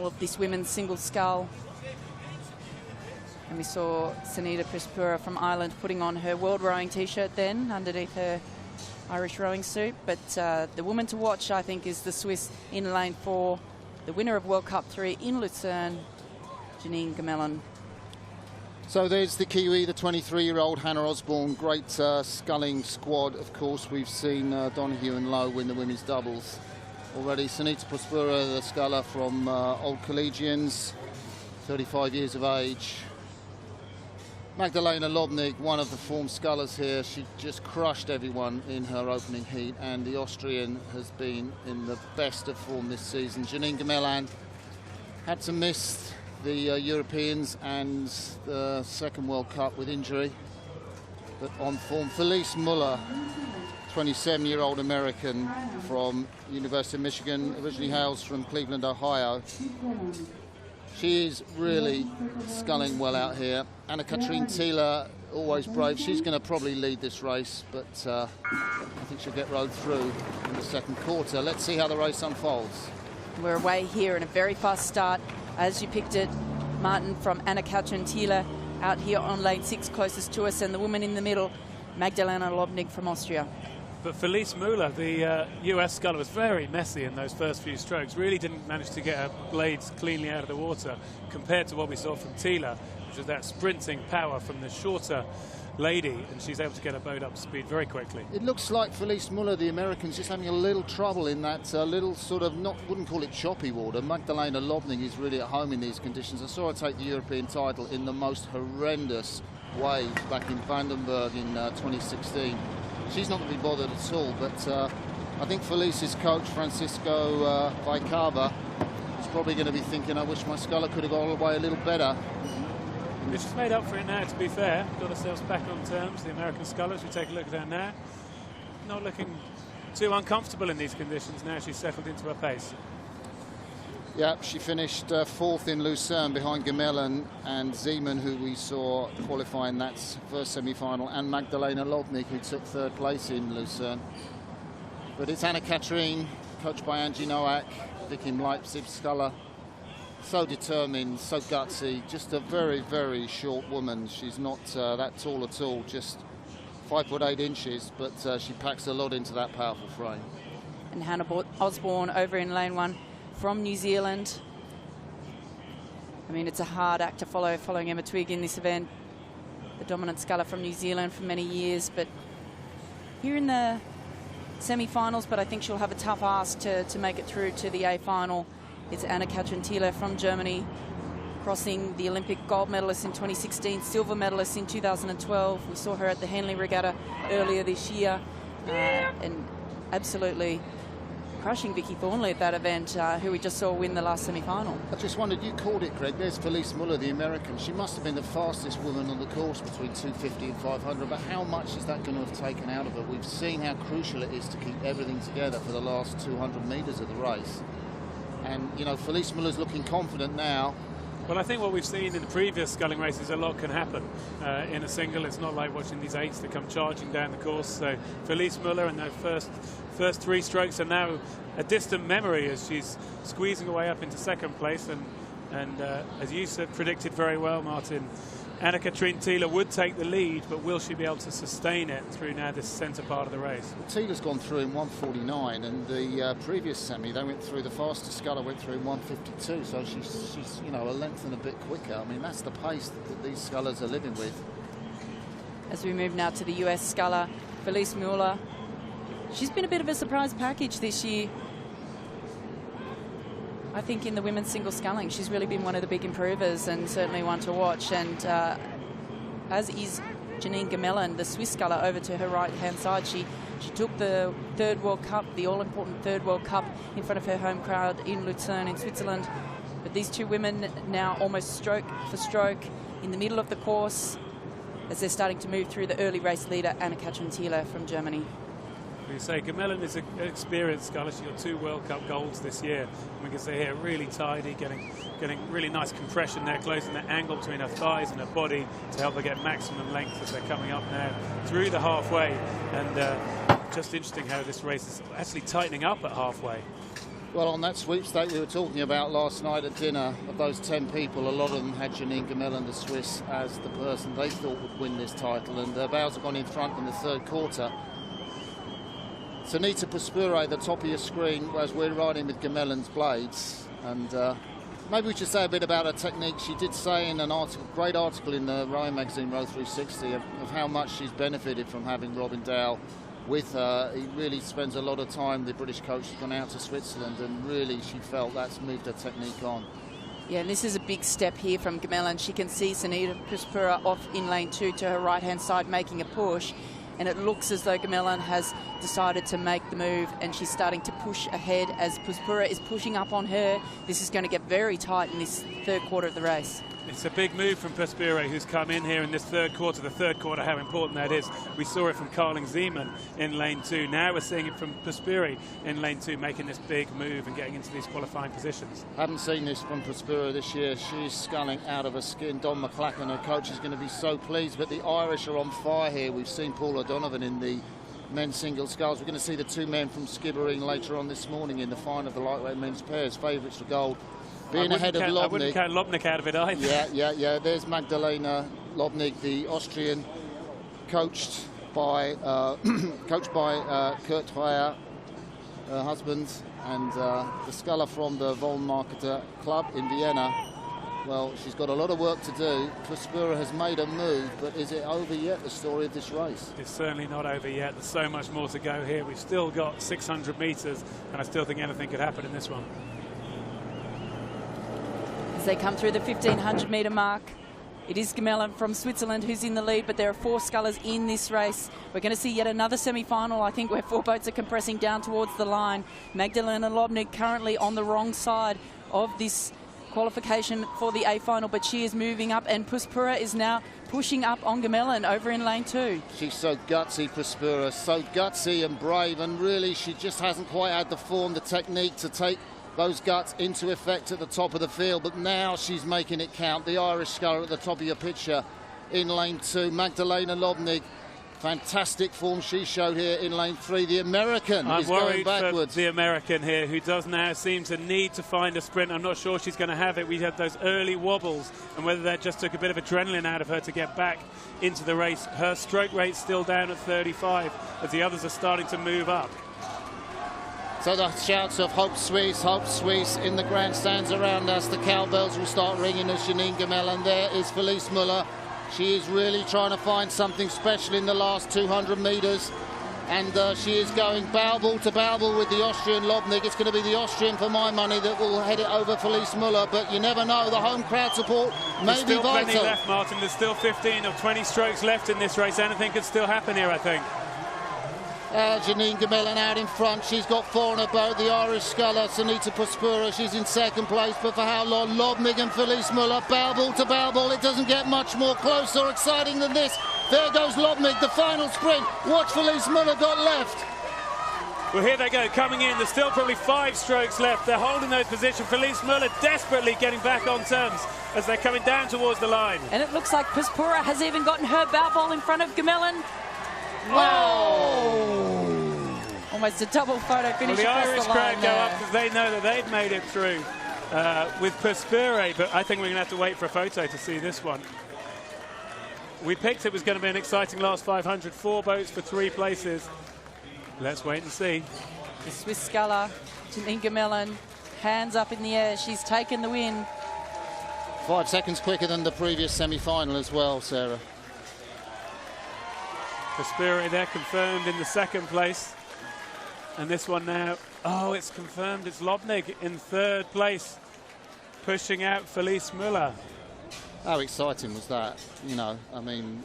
final of this women's single scull. And we saw Sunita Prispura from Ireland putting on her World Rowing T-shirt then underneath her Irish rowing suit. But the woman to watch, I think, is the Swiss in lane 4, the winner of World Cup 3 in Lucerne, Janine Gemelin. So there's the Kiwi, the 23-year-old Hannah Osborne. Great sculling squad. Of course, we've seen Donoghue and Lowe win the women's doubles already. Sunita Prispura, the sculler from Old Collegians, 35 years of age. Magdalena Lobnig, one of the form scullers here. She just crushed everyone in her opening heat, and the Austrian has been in the best of form this season. Janine Gemelin had to miss the Europeans and the second World Cup with injury, but on form. Felice Muller, 27-year-old American from University of Michigan, originally hails from Cleveland, Ohio. She is really sculling well out here. Anna-Katrine Thiele, always brave. She's going to probably lead this race, but I think she'll get rowed through in the second quarter. Let's see how the race unfolds. We're away here in a very fast start. As you picked it, Martin, from Anna-Katrine Thiele out here on lane 6 closest to us, and the woman in the middle, Magdalena Lobnig from Austria. But Felice Muller, the US sculler, was very messy in those first few strokes. Really didn't manage to get her blades cleanly out of the water compared to what we saw from Thiele, which was that sprinting power from the shorter lady, and she's able to get her boat up to speed very quickly. It looks like Felice Muller, the American's just having a little trouble in that little sort of, wouldn't call it choppy water. Magdalena Lobnig is really at home in these conditions. I saw her take the European title in the most horrendous waves back in Vandenberg in 2016. She's not going to be bothered at all, but I think Felice's coach, Francisco Vaicava, is probably going to be thinking, I wish my sculler could have gone away a little better. But she's made up for it now, to be fair. Got herself back on terms, the American scullers. We take a look at her now. Not looking too uncomfortable in these conditions now. She's settled into her pace. Yeah, she finished 4th in Lucerne behind Gemelin and Zeeman, who we saw qualifying that first semi-final, and Magdalena Lobnig, who took 3rd place in Lucerne. But it's Anna-Katrine, coached by Angie Nowak, Vicky Leipzig sculler. So determined, so gutsy, just a very, very short woman. She's not that tall at all, just 5'8" inches, but she packs a lot into that powerful frame. And Hannah Osborne over in lane 1 from New Zealand. I mean, it's a hard act to follow, following Emma Twigg in this event. The dominant sculler from New Zealand for many years, but here in the semi-finals, but I think she'll have a tough ask to make it through to the A final. It's Anna-Katrine Thiele from Germany, crossing the Olympic gold medalist in 2016, silver medalist in 2012. We saw her at the Henley Regatta earlier this year, and absolutely crushing Vicky Thornley at that event, who we just saw win the last semi-final. I just wondered, you called it, Greg. There's Felice Muller, the American. She must have been the fastest woman on the course between 250 and 500, but how much is that going to have taken out of her? We've seen how crucial it is to keep everything together for the last 200 metres of the race. And, you know, Felice Muller's looking confident now. Well, I think what we've seen in the previous sculling races, a lot can happen in a single. It's not like watching these eights that come charging down the course. So Felice Muller in their first 3 strokes are now a distant memory as she's squeezing away up into second place. And as you said, predicted very well, Martin, Anna-Katrine Thiele would take the lead, but will she be able to sustain it through now this centre part of the race? Well, Thiele's gone through in 1:49, and the previous semi, they went through, the fastest sculler went through in 1:52, so she's you know, a length and a bit quicker. I mean, that's the pace that these scullers are living with. As we move now to the US sculler, Felice Muller. She's been a bit of a surprise package this year. I think in the women's single sculling, she's really been one of the big improvers and certainly one to watch. And as is Janine Gemelin, the Swiss sculler, over to her right-hand side. She took the 3rd World Cup, the all-important 3rd World Cup, in front of her home crowd in Lucerne in Switzerland. But these two women now almost stroke for stroke in the middle of the course as they're starting to move through the early race leader, Anna-Katrine Thiele from Germany. You say Gemelin is an experienced sculler. She got 2 World Cup golds this year. And we can see here really tidy, getting really nice compression there, closing the angle between her thighs and her body to help her get maximum length as they're coming up now through the halfway. And just interesting how this race is actually tightening up at halfway. Well, on that sweepstake we were talking about last night at dinner, of those 10 people, a lot of them had Janine Gemellen, the Swiss, as the person they thought would win this title, and Bowser gone in front in the third quarter. Sunita Puspure, the top of your screen, as we're riding with Gemellen's blades, and maybe we should say a bit about her technique. She did say in an article, great article in the rowing magazine Row 360, of how much she's benefited from having Robin Dowell with her. He really spends a lot of time, the British coach has gone out to Switzerland, and really she felt that's moved her technique on. Yeah, and this is a big step here from Gemellen. She can see Sunita Puspure off in lane 2 to her right-hand side making a push, and it looks as though Gemellen has decided to make the move, and she's starting to push ahead as Puspure is pushing up on her. This is going to get very tight in this third quarter of the race. It's a big move from Puspure, who's come in here in this third quarter. The third quarter, how important that is. We saw it from Carling Zeeman in lane 2. Now we're seeing it from Puspure in lane 2, making this big move and getting into these qualifying positions. Haven't seen this from Puspure this year. She's sculling out of her skin. Don McLachlan, her coach, is going to be so pleased. But the Irish are on fire here. We've seen Paul O'Donovan in the men's single sculls. We're going to see the two men from Skibbereen later on this morning in the final of the lightweight men's pairs, favourites for gold. Being ahead of Lobnig. I wouldn't count Lobnig out of it either. Yeah. There's Magdalena Lobnig, the Austrian, coached by Kurt Dreyer, her husband, and the sculler from the Wollmarketer Club in Vienna. Well, she's got a lot of work to do. Puspure has made a move, but is it over yet, the story of this race? It's certainly not over yet. There's so much more to go here. We've still got 600 metres, and I still think anything could happen in this one. As they come through the 1500 metre mark, it is Gemellen from Switzerland who's in the lead, but there are 4 scullers in this race. We're going to see yet another semi-final, I think, where 4 boats are compressing down towards the line. Magdalena Lobnig currently on the wrong side of this qualification for the A final, but she is moving up, and Puspure is now pushing up on Gemellen over in lane 2. She's so gutsy, Puspure, so gutsy and brave, and really she just hasn't quite had the form, the technique to take those guts into effect at the top of the field, but now she's making it count. The Irish sculler at the top of your picture in lane 2. Magdalena Lobnig, fantastic form she showed here in lane 3. The American is going backwards. I'm worried for the American here, who does now seem to need to find a sprint. I'm not sure she's going to have it. We had those early wobbles, and whether that just took a bit of adrenaline out of her to get back into the race. Her stroke rate's still down at 35 as the others are starting to move up. So the shouts of Hope Suisse in the grandstands around us. The cowbells will start ringing as Janine Gemellen. There is Felice Müller. She is really trying to find something special in the last 200 metres. And she is going Balbal to Balbal with the Austrian Lobnig. It's going to be the Austrian, for my money, that will head it over Felice Müller. But you never know. The home crowd support may be vital. There's still plenty left, Martin. There's still 15 or 20 strokes left in this race. Anything could still happen here, I think. Janine Gemellen out in front. She's got 4 on her boat. The Irish sculler, Sunita Puspure, she's in second place. But for how long? Lobnig and Felice Müller, Balbal to Balbal. It doesn't get much more close or exciting than this. There goes Lobnig, the final sprint. Watch Felice Müller got left. Well, here they go, coming in. There's still probably 5 strokes left. They're holding those positions. Felice Müller desperately getting back on terms as they're coming down towards the line. And it looks like Puspure has even gotten her Balbal in front of Gemellen. Whoa! Almost a double photo finish. Well, the across Irish the line crowd go up because they know that they've made it through with Puspure, but I think we're going to have to wait for a photo to see this one. We picked it was going to be an exciting last 500. 4 boats for 3 places. Let's wait and see. The Swiss sculler, Janine Gemellen, hands up in the air. She's taken the win. 5 seconds quicker than the previous semi-final as well, Sarah. Puspure there confirmed in the second place. And this one now, oh, it's confirmed. It's Lobnig in third place, pushing out Felice Müller. How exciting was that? You know, I mean,